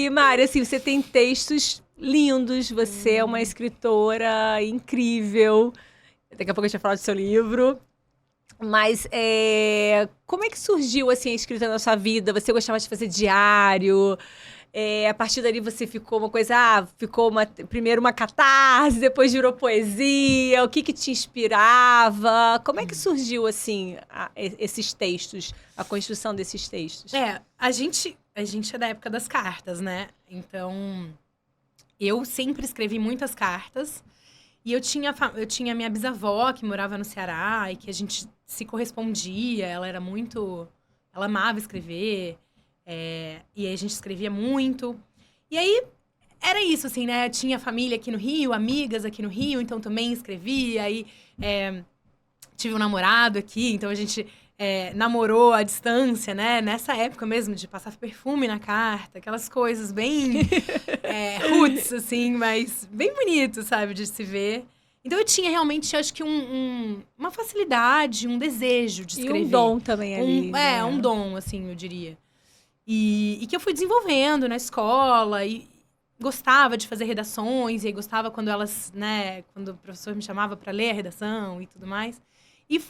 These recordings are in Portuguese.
E, Mari, assim, você tem textos lindos, você é uma escritora incrível. Daqui a pouco a gente vai falar do seu livro. Mas como é que surgiu assim, a escrita na sua vida? Você gostava de fazer diário? A partir dali você ficou uma coisa, primeiro uma catarse, depois virou poesia. O que que te inspirava? Como é que surgiu assim esses textos, a construção desses textos? A gente é da época das cartas, né? Então, eu sempre escrevi muitas cartas. E eu tinha minha bisavó, que morava no Ceará, e que a gente se correspondia. Ela amava escrever. E aí a gente escrevia muito. E aí, era isso, assim, né? Tinha família aqui no Rio, amigas aqui no Rio, então também escrevia. Aí, tive um namorado aqui, então a gente namorou à distância, né? Nessa época mesmo, de passar perfume na carta, aquelas coisas bem roots, assim, mas bem bonito, sabe, de se ver. Então eu tinha realmente, acho que uma facilidade, um desejo de escrever. E um dom também ali, né? Um dom, assim, eu diria. E que eu fui desenvolvendo na escola, e gostava de fazer redações, e aí gostava quando elas, né, quando o professor me chamava para ler a redação e tudo mais. E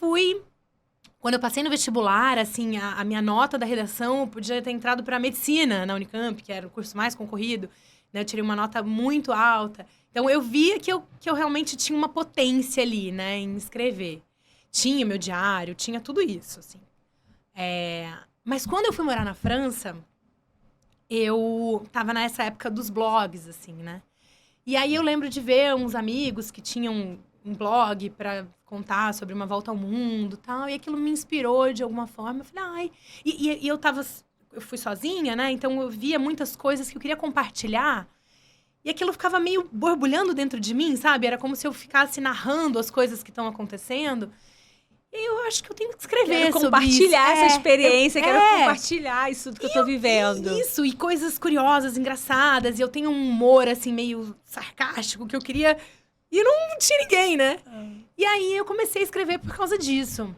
quando eu passei no vestibular, assim, a minha nota da redação, eu podia ter entrado para medicina na Unicamp, que era o curso mais concorrido, né? Eu tirei uma nota muito alta. Então, eu via que eu realmente tinha uma potência ali, né, em escrever. Tinha meu diário, tinha tudo isso, assim. Mas quando eu fui morar na França, eu tava nessa época dos blogs, assim, né? E aí eu lembro de ver uns amigos que tinham um blog para contar sobre uma volta ao mundo e tal. E aquilo me inspirou de alguma forma. Eu falei, E eu fui sozinha, né? Então eu via muitas coisas que eu queria compartilhar. E aquilo ficava meio borbulhando dentro de mim, sabe? Era como se eu ficasse narrando as coisas que estão acontecendo. E eu acho que eu tenho que escrever sobre compartilhar isso. essa experiência, quero compartilhar isso tudo que eu tô vivendo. Isso, e coisas curiosas, engraçadas. E eu tenho um humor, assim, meio sarcástico, que eu queria... E não tinha ninguém, né? E aí eu comecei a escrever por causa disso.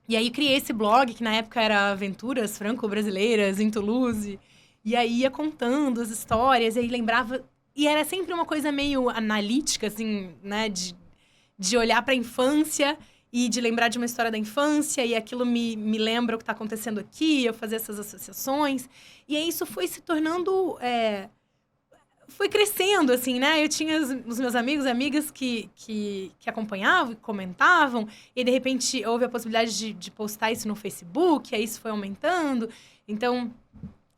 E aí criei esse blog, que na época era Aventuras Franco-Brasileiras, em Toulouse. E aí ia contando as histórias, e aí lembrava... E era sempre uma coisa meio analítica, assim, né? De olhar pra infância e de lembrar de uma história da infância. E aquilo me lembra o que tá acontecendo aqui, eu fazer essas associações. E aí isso foi se tornando... foi crescendo, assim, né? Eu tinha os meus amigos e amigas que acompanhavam e comentavam. E, de repente, houve a possibilidade de postar isso no Facebook. Aí isso foi aumentando. Então,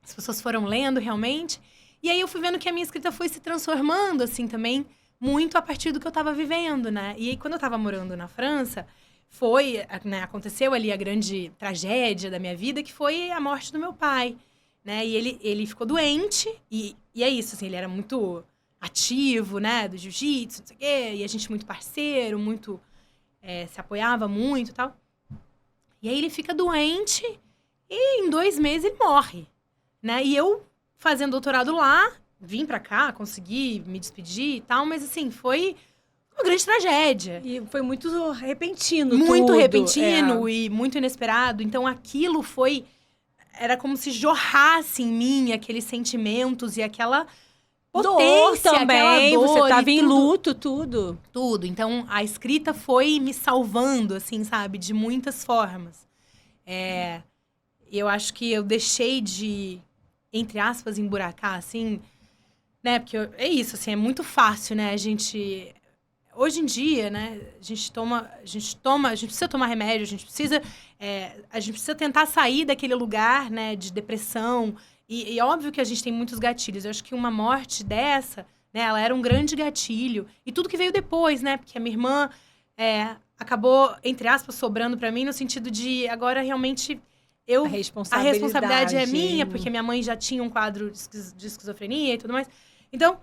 as pessoas foram lendo realmente. E aí eu fui vendo que a minha escrita foi se transformando, assim, também, muito a partir do que eu estava vivendo, né? E aí, quando eu estava morando na França, aconteceu ali a grande tragédia da minha vida, que foi a morte do meu pai. Né? E ele ficou doente, e é isso, assim, ele era muito ativo, né, do jiu-jitsu, não sei o quê, e a gente muito parceiro, muito, se apoiava muito e tal. E aí ele fica doente, e em 2 meses ele morre, né? E eu, fazendo doutorado lá, vim pra cá, consegui me despedir e tal, mas assim, foi uma grande tragédia. E foi muito repentino Muito tudo. repentino e muito inesperado, então aquilo foi... Era como se jorrasse em mim aqueles sentimentos e aquela potência, dor também, aquela dor. Você tava em luto, tudo. Tudo. Então, a escrita foi me salvando, assim, sabe? De muitas formas. Eu acho que eu deixei de, entre aspas, emburacar, assim... Né? Porque é isso, assim, é muito fácil, né? A gente... Hoje em dia, né, a gente precisa tomar remédio, a gente precisa tentar sair daquele lugar, né, de depressão. E óbvio que a gente tem muitos gatilhos. Eu acho que uma morte dessa, né, ela era um grande gatilho. E tudo que veio depois, né, porque a minha irmã acabou, entre aspas, sobrando pra mim, no sentido de agora realmente a responsabilidade é minha, porque minha mãe já tinha um quadro de esquizofrenia e tudo mais. Então,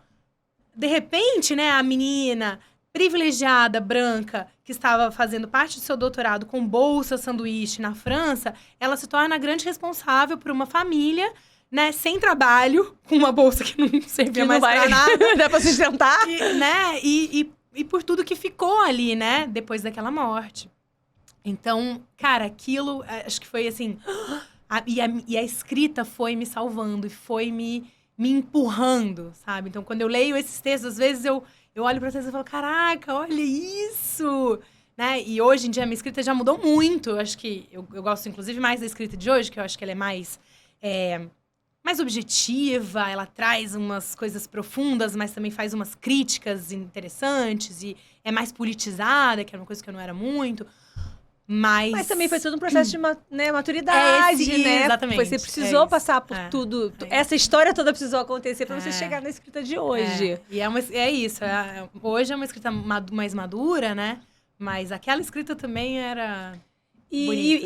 de repente, né, a menina... privilegiada, branca, que estava fazendo parte do seu doutorado com bolsa sanduíche na França, ela se torna a grande responsável por uma família, né, sem trabalho, com uma bolsa que não servia mais pra nada. Dá pra sustentar. E por tudo que ficou ali, né, depois daquela morte. Então, cara, aquilo, acho que foi assim... E a escrita foi me salvando e foi me me empurrando, sabe? Então, quando eu leio esses textos, às vezes eu olho para textos e falo, caraca, olha isso! Né? E hoje em dia a minha escrita já mudou muito. Eu acho que eu gosto, inclusive, mais da escrita de hoje, que eu acho que ela é mais objetiva, ela traz umas coisas profundas, mas também faz umas críticas interessantes e é mais politizada, que era uma coisa que eu não era muito. Mas também foi todo um processo de maturidade, né? Exatamente. Você precisou passar por tudo. Essa história toda precisou acontecer para você chegar na escrita de hoje. E é isso. Hoje é uma escrita mais madura, né? Mas aquela escrita também era bonita.